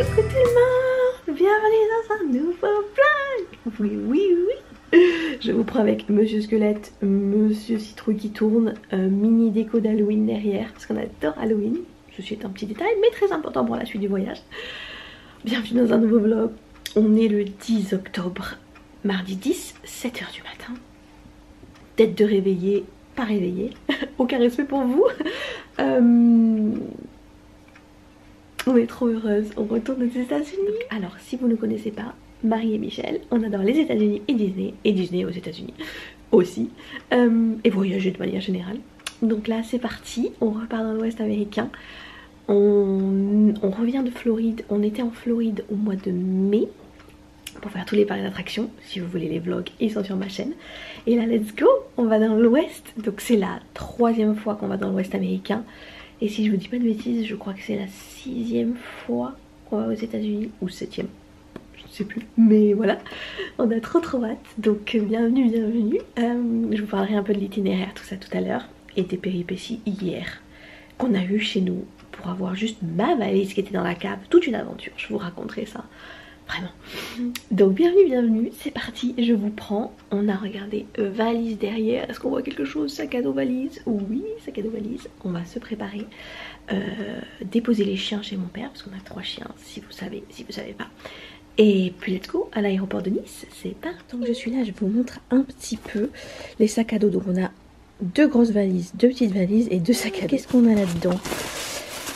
Coucou tout le monde, bienvenue dans un nouveau vlog. Oui, oui, oui. Je vous prends avec Monsieur Squelette, Monsieur Citrouille qui tourne, mini déco d'Halloween derrière, parce qu'on adore Halloween. Ceci est un petit détail, mais très important pour la suite du voyage. Bienvenue dans un nouveau vlog. On est le 10 octobre, mardi 10, 7h du matin. Tête de réveillé, pas réveillé. Aucun respect pour vous. On est trop heureuse, on retourne aux États-Unis. Alors, si vous ne connaissez pas Marie et Michel, on adore les États-Unis et Disney aux États-Unis aussi, et voyager de manière générale. Donc là, c'est parti, on repart dans l'Ouest américain. On revient de Floride, on était en Floride au mois de mai pour faire tous les parcs d'attractions. Si vous voulez les vlogs, ils sont sur ma chaîne. Et là, let's go, on va dans l'Ouest. Donc c'est la 3e fois qu'on va dans l'Ouest américain. Et si je vous dis pas de bêtises, je crois que c'est la 6e fois qu'on va aux États-Unis, ou 7e, je ne sais plus. Mais voilà, on a trop hâte. Donc bienvenue, bienvenue. Je vous parlerai un peu de l'itinéraire, tout ça tout à l'heure. Et des péripéties hier qu'on a eu chez nous pour avoir juste ma valise qui était dans la cave. Toute une aventure, je vous raconterai ça. Vraiment. Donc bienvenue, bienvenue, c'est parti, je vous prends. On a regardé valise derrière. Est-ce qu'on voit quelque chose? Sac à dos valise? Oui, sac à dos valise. On va se préparer. Déposer les chiens chez mon père, parce qu'on a 3 chiens, si vous savez pas. Et puis let's go à l'aéroport de Nice, c'est parti. Donc je suis là, je vous montre un petit peu les sacs à dos. Donc on a 2 grosses valises, 2 petites valises et 2 sacs à dos. Qu'est-ce qu'on a là-dedans?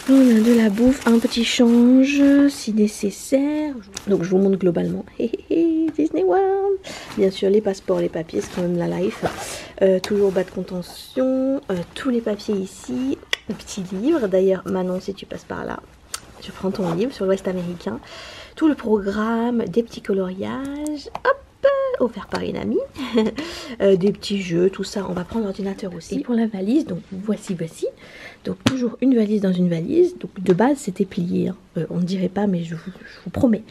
On a de la bouffe, un petit change si nécessaire. Donc je vous montre globalement. Disney World. Bien sûr les passeports, les papiers, c'est quand même la life. Toujours bas de contention. Tous les papiers ici. Un petit livre. D'ailleurs Manon, si tu passes par là, je prends ton livre sur l'Ouest américain. Tout le programme, des petits coloriages. Hop, offert par une amie. Des petits jeux, tout ça. On va prendre l'ordinateur aussi. Et pour la valise, donc voici. Donc toujours une valise dans une valise. Donc de base c'était plié, hein. On ne dirait pas, mais je vous promets.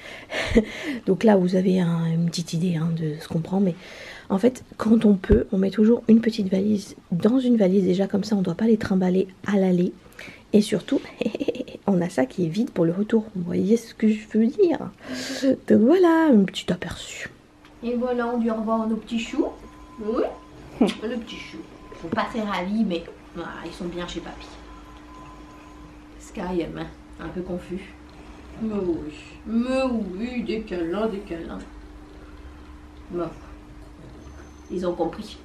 Donc là vous avez une petite idée de ce qu'on prend. Mais en fait quand on peut, on met toujours une petite valise dans une valise. Déjà comme ça on ne doit pas les trimballer à l'aller. Et surtout on a ça qui est vide pour le retour. Vous voyez ce que je veux dire? Donc voilà, un petit aperçu. Et voilà, on dit au revoir à nos petits choux. Oui, le petit chou. Ils sont pas très ravis, mais voilà, ils sont bien chez papy. Sky aime, un peu confus. Mais oui, des câlins. Bon, ils ont compris.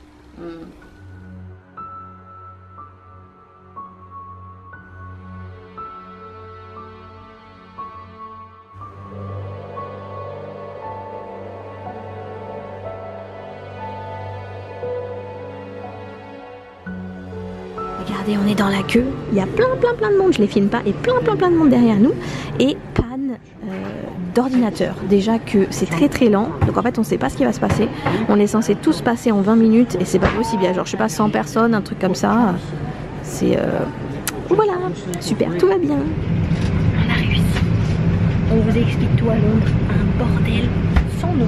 Regardez, on est dans la queue, il y a plein de monde, je les filme pas, et plein de monde derrière nous, et panne d'ordinateur. Déjà que c'est très lent, donc en fait on sait pas ce qui va se passer. On est censé tous passer en 20 minutes et c'est pas possible, il y a genre je sais pas 100 personnes, un truc comme ça. C'est voilà, super, tout va bien. On a réussi. On vous explique tout à Londres, un bordel sans nom.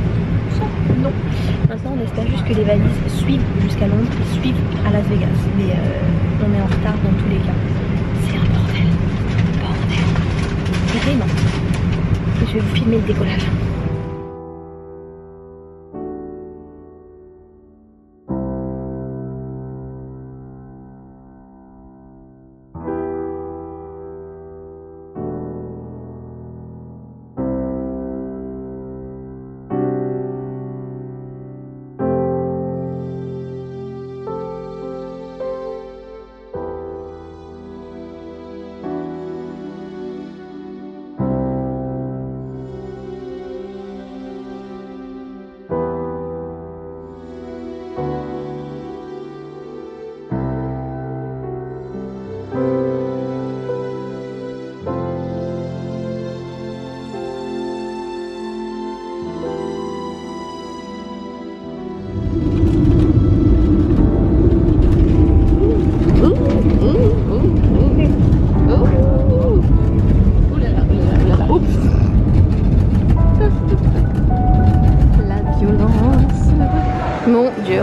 Maintenant on espère juste que les valises suivent jusqu'à Londres et suivent à Las Vegas. Mais on est en retard dans tous les cas. C'est un bordel. Vraiment. Je vais vous filmer le décollage.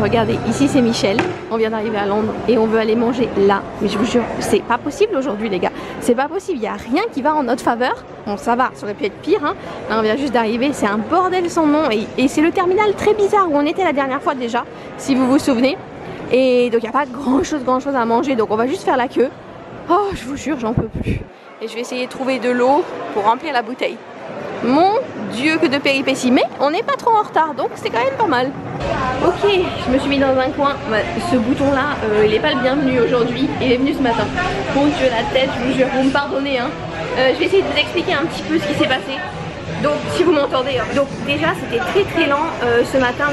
Regardez, ici c'est Michel, on vient d'arriver à Londres et on veut aller manger là. Mais je vous jure, c'est pas possible aujourd'hui les gars. C'est pas possible, il n'y a rien qui va en notre faveur. Bon ça va, ça aurait pu être pire hein. Là on vient juste d'arriver, c'est un bordel sans nom. Et c'est le terminal très bizarre où on était la dernière fois déjà, si vous vous souvenez. Et donc il n'y a pas grand chose à manger, donc on va juste faire la queue. Oh je vous jure, j'en peux plus. Et je vais essayer de trouver de l'eau pour remplir la bouteille. Mon Dieu que de péripéties, mais on n'est pas trop en retard, donc c'est quand même pas mal. Ok, je me suis mis dans un coin. Bah, ce bouton là, il n'est pas le bienvenu aujourd'hui, il est venu ce matin. Mon Dieu la tête, je vous jure, vous me pardonnez hein. Je vais essayer de vous expliquer un petit peu ce qui s'est passé. Donc si vous m'entendez, hein. Donc déjà c'était très lent ce matin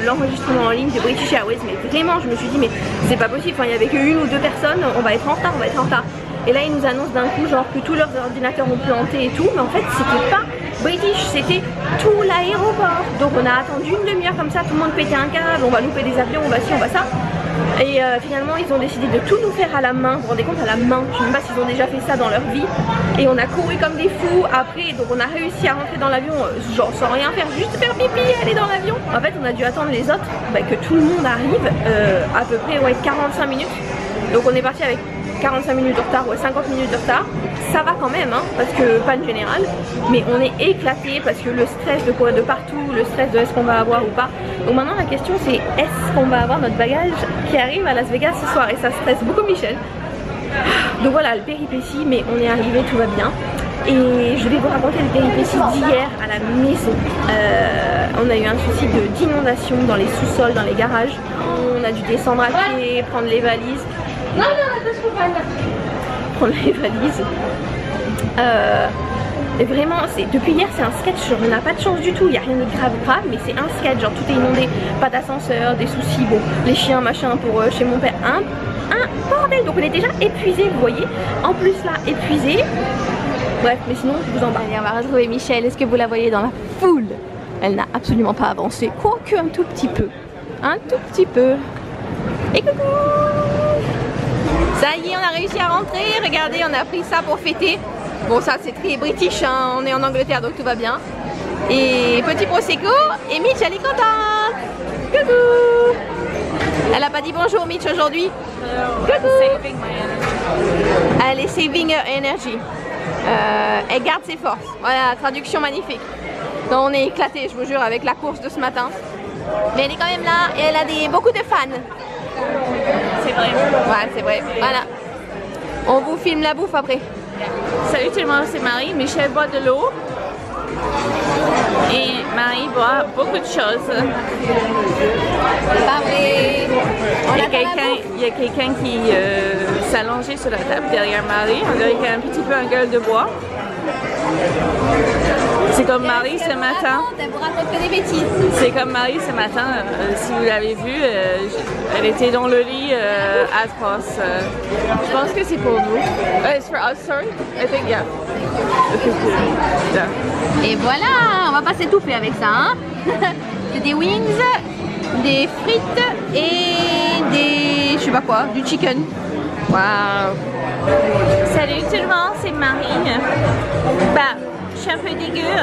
l'enregistrement en ligne de British Airways, mais vraiment je me suis dit mais c'est pas possible, enfin, il n'y avait qu'une ou deux personnes, on va être en retard, Et là ils nous annoncent d'un coup genre que tous leurs ordinateurs ont planté et tout, mais en fait c'était pas British, c'était tout l'aéroport. Donc on a attendu une demi-heure comme ça, tout le monde pétait un câble, on va louper des avions, on va ci, on va ça. Et finalement ils ont décidé de tout nous faire à la main, vous vous rendez compte, à la main, je sais même pas s'ils ont déjà fait ça dans leur vie. Et on a couru comme des fous après, donc on a réussi à rentrer dans l'avion, genre sans rien faire, juste faire pipi et aller dans l'avion. En fait on a dû attendre les autres, que tout le monde arrive, à peu près ouais, 45 minutes. Donc on est parti avec 45 minutes de retard, ouais 50 minutes de retard. Ça va quand même, hein, parce que panne générale, mais on est éclaté parce que le stress de courir de partout, le stress de est-ce qu'on va avoir ou pas. Donc maintenant la question c'est est-ce qu'on va avoir notre bagage qui arrive à Las Vegas ce soir, et ça stresse beaucoup Michel. Donc voilà le péripétie, mais on est arrivé, tout va bien. Et je vais vous raconter le péripétie d'hier à la maison. On a eu un souci d'inondation dans les sous-sols, dans les garages. On a dû descendre à pied, prendre les valises. Prendre les valises. Et vraiment, depuis hier c'est un sketch, on n'a pas de chance du tout, il n'y a rien de grave, mais c'est un sketch, genre tout est inondé, pas d'ascenseur, des soucis, bon, les chiens machin pour chez mon père, un bordel, donc on est déjà épuisé, vous voyez, en plus là, épuisé, bref, mais sinon je vous en parle. On va retrouver Michel, est-ce que vous la voyez dans la foule? Elle n'a absolument pas avancé, quoique un tout petit peu, et coucou. Ça y est, on a réussi à rentrer, regardez, on a pris ça pour fêter. Bon ça c'est très british, hein. On est en Angleterre donc tout va bien. Et petit prosecco, et Mitch elle est contente. Coucou. Elle a pas dit bonjour Mitch aujourd'hui. Coucou. Elle est saving her energy. Elle garde ses forces. Voilà, traduction magnifique. Donc on est éclatés, je vous jure, avec la course de ce matin. Mais elle est quand même là et elle a beaucoup de fans. C'est vrai. Ouais, c'est vrai. Voilà. On vous filme la bouffe après. Salut tout le monde, c'est Marie. Michel boit de l'eau. Et Marie boit beaucoup de choses. C'est pas vrai. Il y a quelqu'un qui s'est allongé sur la table derrière Marie. On dirait qu'il y a un petit peu un gueule de bois. C'est comme Marie ce matin. C'est comme Marie ce matin. Si vous l'avez vu, elle était dans le lit atroce. Je pense que c'est pour nous. It's for us, sorry. I think yeah. Et voilà, on va pas s'étouffer avec ça. Hein. C'est des wings, des frites et des, je sais pas quoi, du chicken. Waouh. Salut tout le monde, c'est Marie. Bah, je suis un peu dégueu.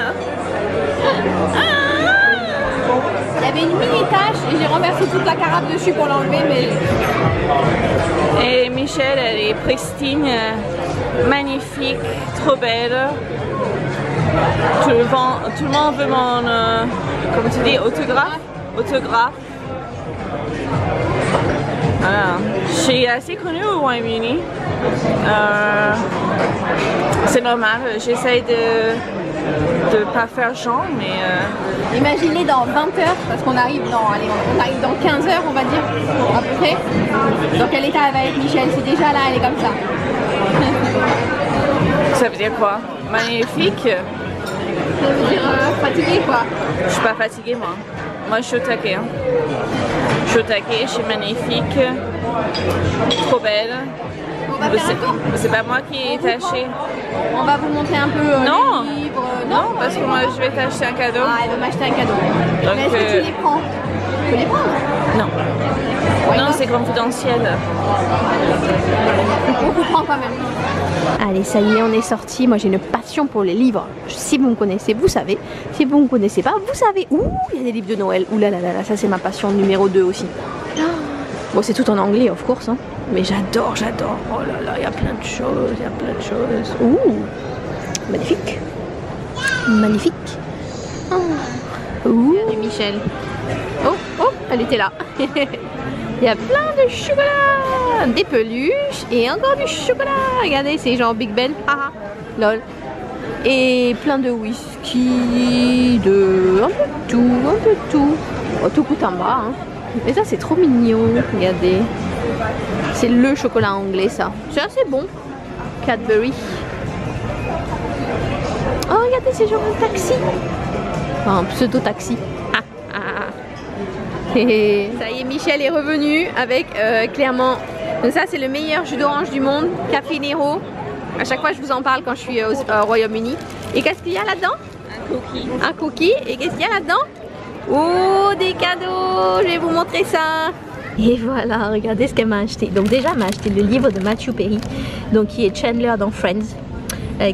Il y avait une mini tache et j'ai renversé toute la carafe dessus pour l'enlever, mais... Et Michel, elle est pristine, magnifique, trop belle. Tout le monde veut mon, comment tu dis, autographe. Voilà. Je suis assez connue au Royaume-Uni. C'est normal, j'essaie de pas faire genre, mais... Imaginez dans 20 heures, parce qu'on arrive dans 15 heures, on va dire, à peu près. Dans quel état elle va être, Michel? C'est déjà là, elle est comme ça. Ça veut dire quoi? Magnifique? Ça veut dire fatiguée, quoi. Je suis pas fatiguée, moi. Moi, je suis au taquet. Hein. Je suis au taquet, je suis magnifique, trop belle. C'est pas moi qui ai taché. On va vous montrer un peu non. les livres. Non, parce que moi je vais t'acheter un cadeau. Ah, elle va m'acheter un cadeau. Donc, mais est-ce que tu les prends? Tu peux les prendre? Non. Ouais, non, c'est confidentiel. On vous prend quand même. Allez, ça y est, on est sorti. Moi j'ai une passion pour les livres. Si vous me connaissez, vous savez. Si vous ne me connaissez pas, vous savez. Ouh, il y a des livres de Noël. Ouh là là là, ça c'est ma passion numéro 2 aussi. Bon, c'est tout en anglais, of course, hein. Mais j'adore, j'adore. Oh là là, il y a plein de choses, il y a plein de choses. Ouh, magnifique. Magnifique. Oh. Ouh. Regardez Michel. Oh, oh, elle était là. Il y a plein de chocolat, des peluches et encore du chocolat. Regardez, c'est genre Big Ben. Haha, lol. Et plein de whisky, un peu de tout, un peu de tout. Oh, tout coûte en bas, hein. Et ça, c'est trop mignon. Regardez. C'est le chocolat anglais, ça. C'est assez bon. Cadbury. Oh, regardez, c'est genre un taxi. Enfin, un pseudo-taxi. Ça y est, Michel est revenu avec clairement. Donc ça, c'est le meilleur jus d'orange du monde, Café Nero. À chaque fois, je vous en parle quand je suis au Royaume-Uni. Et qu'est-ce qu'il y a là-dedans? Un cookie. Un cookie. Et qu'est-ce qu'il y a là-dedans? Oh, des cadeaux. Je vais vous montrer ça. Et voilà, regardez ce qu'elle m'a acheté. Donc déjà, elle m'a acheté le livre de Matthew Perry, donc qui est Chandler dans Friends.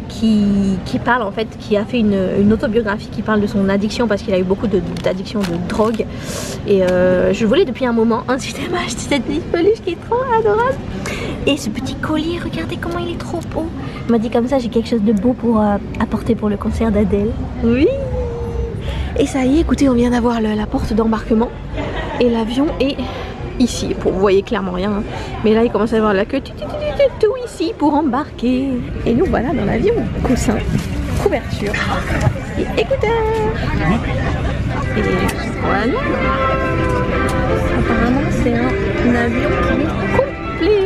Qui parle en fait, qui a fait une autobiographie qui parle de son addiction parce qu'il a eu beaucoup d'addiction de drogue. Et je voulais depuis un moment inciter à m'acheter cette petite peluche qui est trop adorable. Et ce petit collier, regardez comment il est trop beau. Il m'a dit comme ça, j'ai quelque chose de beau pour apporter pour le concert d'Adèle. Oui. Et ça y est, écoutez, on vient d'avoir la porte d'embarquement et l'avion est ici. Vous voyez clairement rien, hein. Mais là il commence à y avoir la queue tout ici pour embarquer. Et nous voilà dans l'avion. Coussin, couverture et écouteurs. Et voilà. Apparemment c'est un avion qui est complet.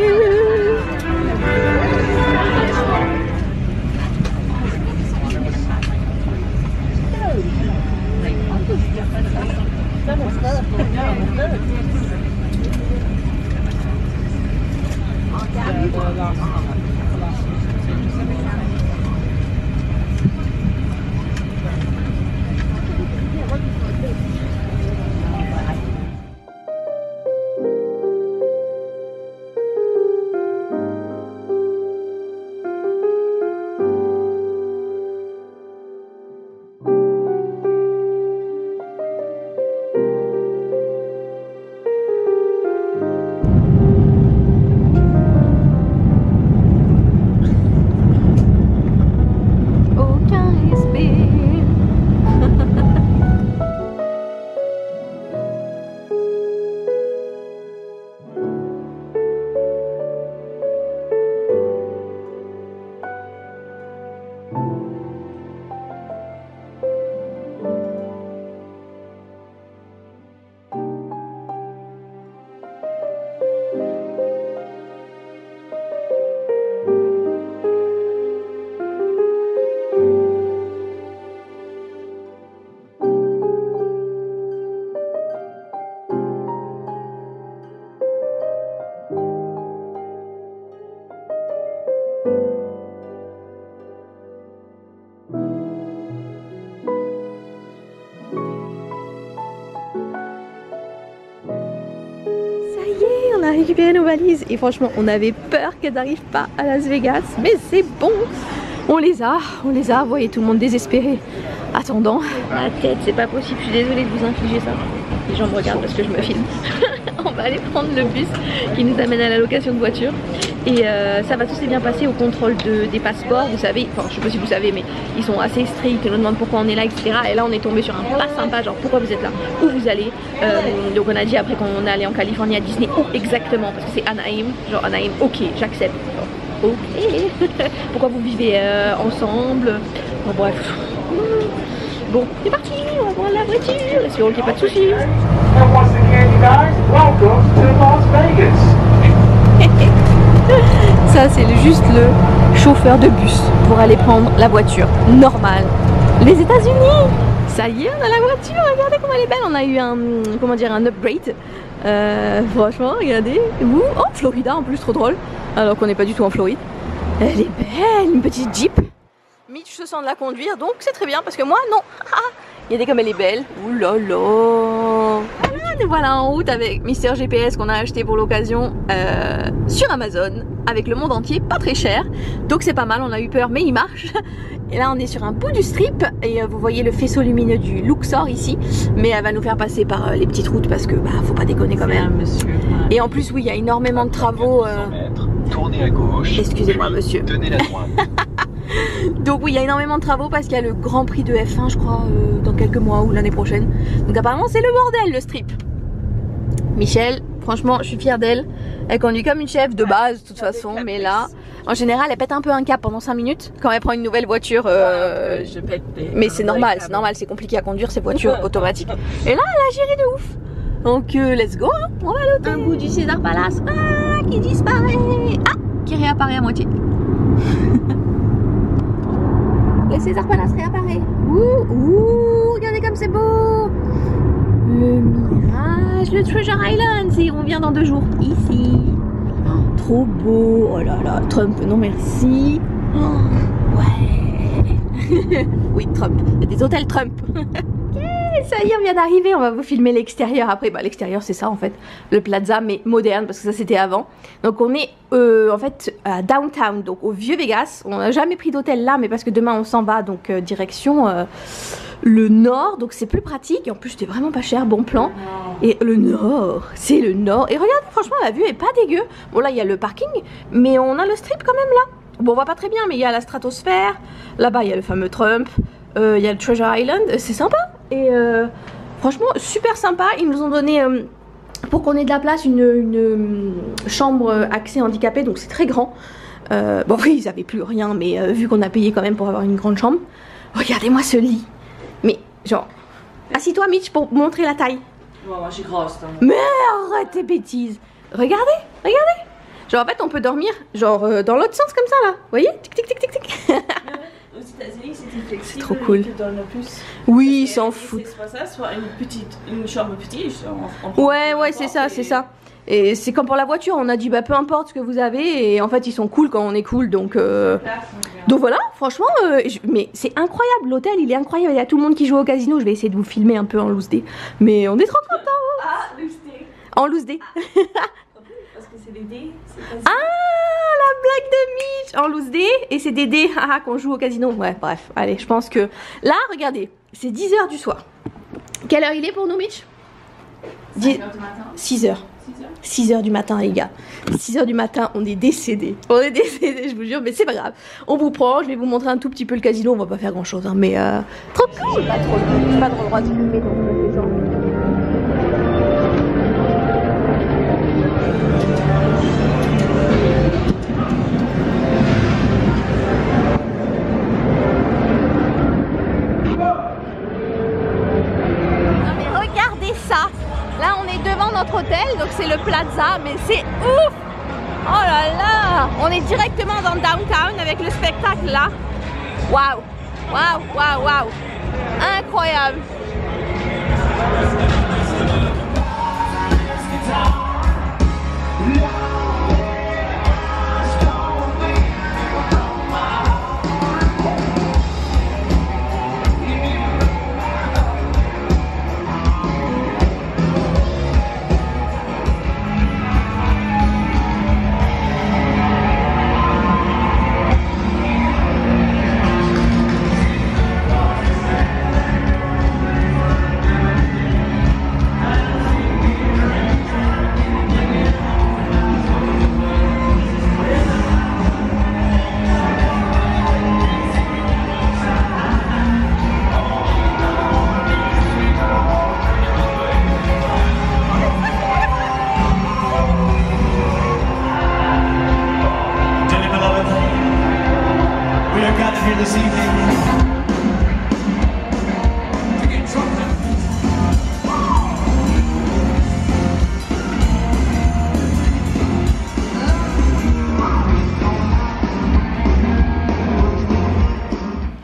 On a récupéré nos valises et franchement on avait peur qu'elles n'arrivent pas à Las Vegas, mais c'est bon, on les a, vous voyez tout le monde désespéré attendant. Ma tête, c'est pas possible, je suis désolée de vous infliger ça. Les gens me regardent parce que je me filme. On va aller prendre le bus qui nous amène à la location de voiture et ça va tout s'est bien passer au contrôle des passeports, vous savez, enfin je sais pas si vous savez mais ils sont assez stricts, ils nous demandent pourquoi on est là, etc. Et là on est tombé sur un pas sympa, genre pourquoi vous êtes là, où vous allez, donc on a dit après qu'on est allé en Californie à Disney, où exactement, parce que c'est Anaheim, genre Anaheim, ok j'accepte, ok. Pourquoi vous vivez ensemble, bon bref. Bon, c'est parti, on va prendre la voiture, espérons qu'il n'y ait pas de soucis. Ça c'est juste le chauffeur de bus pour aller prendre la voiture normale. Les États-Unis. Ça y est, on a la voiture, regardez comme elle est belle. On a eu un, comment dire, un upgrade. Franchement, regardez. Ouh, en Florida en plus, trop drôle. Alors qu'on n'est pas du tout en Floride. Elle est belle, une petite Jeep. Mitch se sent de la conduire, donc c'est très bien parce que moi non. Regardez comme elle est belle. Ouh là là. Nous voilà en route avec Mister GPS qu'on a acheté pour l'occasion sur Amazon avec le monde entier, pas très cher. Donc c'est pas mal, on a eu peur mais il marche. Et là on est sur un bout du strip et vous voyez le faisceau lumineux du Luxor ici. Mais elle va nous faire passer par les petites routes parce que bah faut pas déconner quand même. Et en plus oui il y a énormément de travaux. Tournez à gauche. Excusez-moi monsieur. Tenez la droite. Donc oui il y a énormément de travaux parce qu'il y a le Grand Prix de F1 je crois dans quelques mois ou l'année prochaine. Donc apparemment c'est le bordel le strip. Michel, franchement je suis fière d'elle. Elle conduit comme une chef de base de toute façon. Mais là en général elle pète un peu un cap pendant 5 minutes quand elle prend une nouvelle voiture. Je pète mais c'est normal, c'est compliqué à conduire ces voitures automatiques. Et là elle a géré de ouf. Donc let's go hein. On va à l'hôtel. Un bout du César Palace qui disparaît. Qui réapparaît à moitié. Le César Palace réapparaît. Ouh, regardez comme c'est beau. Le Mirage, le Treasure Island. Et on vient dans 2 jours. Ici. Oh, trop beau. Oh là là, Trump, non merci. Oh, ouais. Oui, Trump. Il y a des hôtels Trump. Ça y est, on vient d'arriver, on va vous filmer l'extérieur après. Bah l'extérieur c'est ça en fait, le plaza mais moderne parce que ça c'était avant. Donc on est en fait à downtown, donc au vieux Vegas. On n'a jamais pris d'hôtel là mais parce que demain on s'en va donc direction le nord. Donc c'est plus pratique et en plus c'était vraiment pas cher, bon plan. Et le nord, c'est le nord. Et regardez franchement la vue est pas dégueu. Bon là il y a le parking mais on a le strip quand même là. Bon on voit pas très bien mais il y a la stratosphère. Là-bas il y a le fameux Trump. Il y a le Treasure Island, c'est sympa. Et franchement super sympa. Ils nous ont donné pour qu'on ait de la place une chambre accès handicapé. Donc c'est très grand. Bon oui ils avaient plus rien. Mais vu qu'on a payé quand même pour avoir une grande chambre. Regardez-moi ce lit. Mais genre assis-toi Mitch pour montrer la taille. Moi je suis grosse. Mais arrête tes bêtises. Regardez, regardez. Genre en fait on peut dormir genre dans l'autre sens comme ça là. Vous voyez, tic tic tic tic tic. Aux États-Unis, c'était flexible. C'est trop cool. Ils te donnent plus. Oui, ils s'en foutent. C'est soit ça, soit une chambre petite. Ouais, c'est ça, c'est ça. Et c'est comme pour la voiture, on a dit bah peu importe ce que vous avez et en fait ils sont cool quand on est cool donc voilà, franchement mais c'est incroyable, l'hôtel il est incroyable, il y a tout le monde qui joue au casino, je vais essayer de vous filmer un peu en loose day. Mais on est trop contents. Ah, loose day. En loose day. Parce que c'est des dés. Ah, la blague de Mitch en loose day et c'est des dés qu'on joue au casino. Ouais, bref, allez, je pense que là, regardez, c'est 10 h du soir. Quelle heure il est pour nous, Mitch? 5 h du matin. 6 h. 6 h du matin, les gars. 6 h du matin, on est décédés. On est décédés, je vous jure, mais c'est pas grave. On vous prend, je vais vous montrer un tout petit peu le casino. On va pas faire grand chose, hein, mais trop cool. J'ai pas trop le droit de filmer quand on met les gens. Là on est devant notre hôtel, donc c'est le Plaza, mais c'est ouf. Oh là là, on est directement dans le downtown avec le spectacle là. Waouh, waouh, waouh, waouh, incroyable.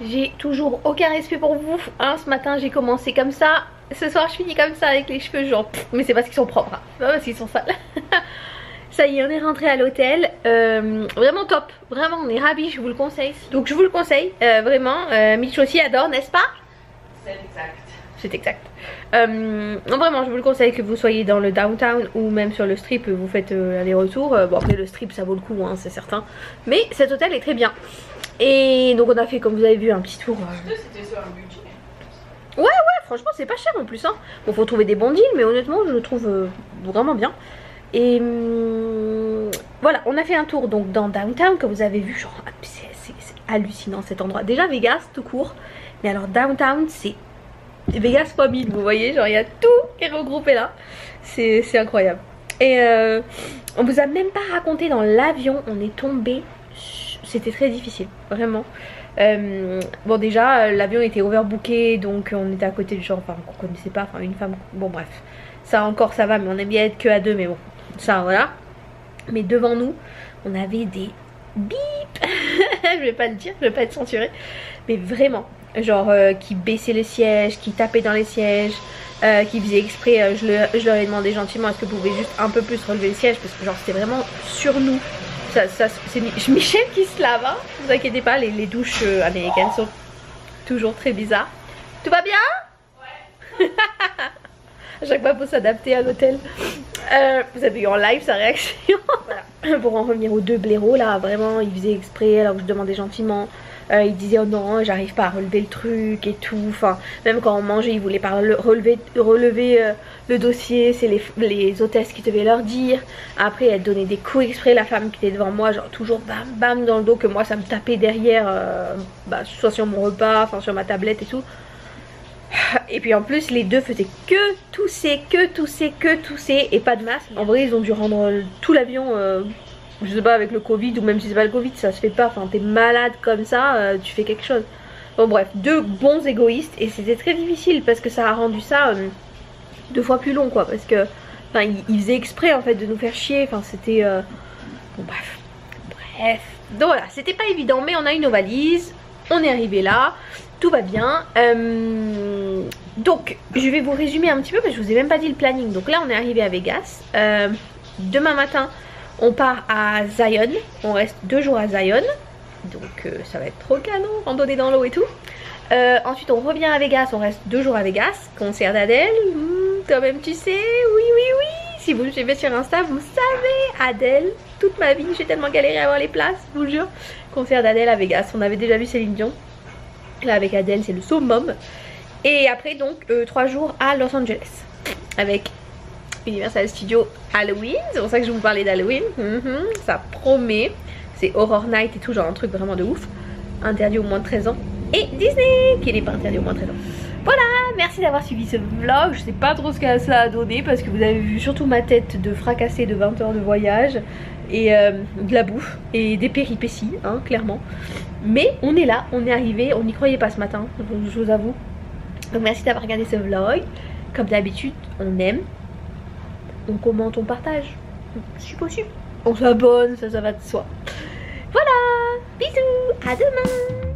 J'ai toujours aucun respect pour vous, hein. Ce matin j'ai commencé comme ça, ce soir je finis comme ça avec les cheveux genre mais c'est parce qu'ils sont propres, hein. C'est pas parce qu'ils sont sales. Ça y est, on est rentré à l'hôtel, vraiment top, vraiment on est ravis, je vous le conseille. Donc je vous le conseille, vraiment, Mitch aussi adore, n'est-ce pas? C'est exact. c'est exact. Non, vraiment, je vous le conseille, que vous soyez dans le downtown ou même sur le strip, vous faites l'aller-retour. Bon, après, le strip, ça vaut le coup, hein, c'est certain. Mais cet hôtel est très bien. Et donc, on a fait, comme vous avez vu, un petit tour. C'était sur un budget. Ouais, franchement, c'est pas cher en plus. Hein. Bon, faut trouver des bons deals, mais honnêtement, je le trouve vraiment bien. Et voilà, on a fait un tour donc dans downtown, comme vous avez vu. Genre, c'est hallucinant cet endroit. Déjà, Vegas, tout court. Mais alors, downtown, c'est Vegas x 1000, vous voyez, genre il y a tout qui est regroupé là, c'est incroyable. Et on vous a même pas raconté, dans l'avion on est tombé, c'était très difficile, vraiment. Bon, déjà l'avion était overbooké, donc on était à côté de gens, enfin qu'on connaissait pas, enfin une femme, bon bref, ça encore ça va, mais on aime bien être que à deux, mais bon, ça voilà. Mais devant nous on avait des bip je vais pas le dire, je vais pas être censurée, mais vraiment genre qui baissaient les sièges, qui tapaient dans les sièges, qui faisaient exprès, je leur ai demandé gentiment est-ce que vous pouvez juste un peu plus relever le siège, parce que genre c'était vraiment sur nous. C'est Michel qui se lave, hein, ne vous inquiétez pas, les douches américaines sont toujours très bizarres. Tout va bien? Ouais. À chaque fois il faut s'adapter à l'hôtel. Vous avez eu en live sa réaction. Voilà. Pour en revenir aux deux blaireaux là, vraiment ils faisaient exprès, alors je demandais gentiment. Il disait oh non, j'arrive pas à relever le truc et tout. Enfin, même quand on mangeait, ils voulaient pas relever le dossier. C'est les hôtesses qui devaient leur dire. Après, elle donnait des coups exprès, la femme qui était devant moi, genre toujours bam bam dans le dos, que moi ça me tapait derrière, soit sur mon repas, enfin sur ma tablette et tout. Et puis en plus, les deux faisaient que tousser, et pas de masque. En vrai, ils ont dû rendre tout l'avion. Je sais pas, avec le Covid, ou même si c'est pas le Covid, ça se fait pas. Enfin, t'es malade comme ça, tu fais quelque chose. Bon, bref, deux bons égoïstes. Et c'était très difficile parce que ça a rendu ça 2 fois plus long, quoi. Parce que, enfin, ils faisaient exprès en fait de nous faire chier. Enfin, c'était. Bon, bref. Donc voilà, c'était pas évident, mais on a eu nos valises. On est arrivé là. Tout va bien. Donc, je vais vous résumer un petit peu parce que je vous ai même pas dit le planning. Donc là, on est arrivé à Vegas. Demain matin, on part à Zion, on reste 2 jours à Zion, donc ça va être trop canon, randonnée dans l'eau et tout. Ensuite on revient à Vegas, on reste 2 jours à Vegas, concert d'Adèle, toi-même tu sais, oui, si vous me suivez sur Insta, vous savez, Adèle, toute ma vie, j'ai tellement galéré à avoir les places, je vous jure. Concert d'Adèle à Vegas, on avait déjà vu Céline Dion, là avec Adèle c'est le summum. Et après donc 3 jours à Los Angeles, avec Universal Studios Halloween, c'est pour ça que je vous parlais d'Halloween. Ça promet, c'est Horror Night et tout, genre un truc vraiment de ouf, interdit au moins de 13 ans, et Disney qui n'est pas interdit au moins de 13 ans. Voilà, merci d'avoir suivi ce vlog. Je sais pas trop ce que ça a donné parce que vous avez vu surtout ma tête de fracassée de 20 heures de voyage et de la bouffe et des péripéties, hein, clairement. Mais on est là, on est arrivé, on n'y croyait pas ce matin, je vous avoue. Donc merci d'avoir regardé ce vlog. Comme d'habitude, on aime, on commente, on partage, si possible. On s'abonne, ça va de soi. Voilà, bisous, à demain.